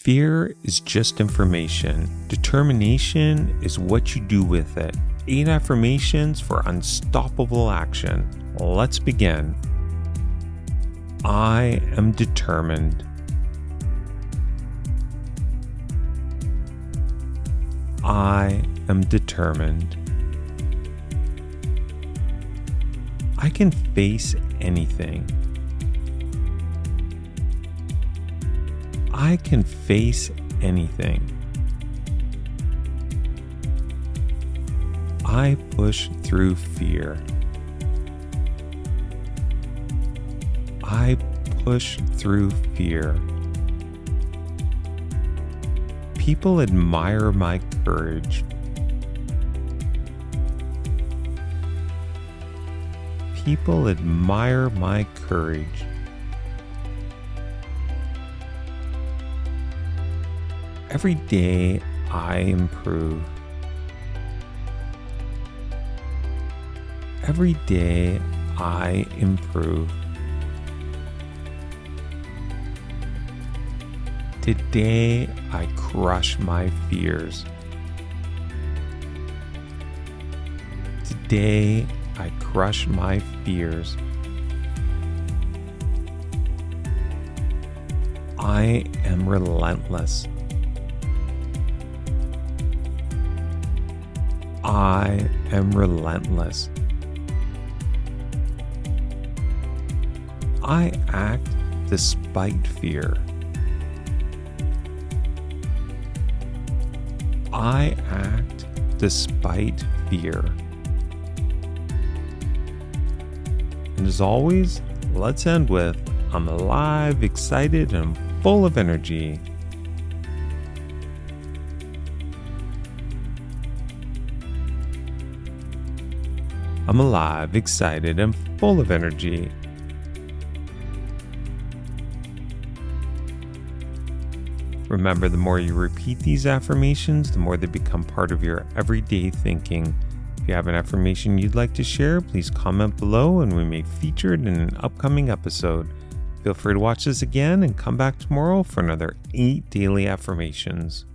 Fear is just information. Determination is what you do with it. 8 affirmations for unstoppable action. Let's begin. I am determined. I am determined. I can face anything. I can face anything. I push through fear. I push through fear. People admire my courage. People admire my courage. Every day I improve. Every day I improve. Today I crush my fears. Today I crush my fears. I am relentless. I am relentless. I act despite fear. I act despite fear. And as always, let's end with, I'm alive, excited, and full of energy. I'm alive, excited, and full of energy. Remember, the more you repeat these affirmations, the more they become part of your everyday thinking. If you have an affirmation you'd like to share, please comment below and we may feature it in an upcoming episode. Feel free to watch this again and come back tomorrow for another 8 daily affirmations.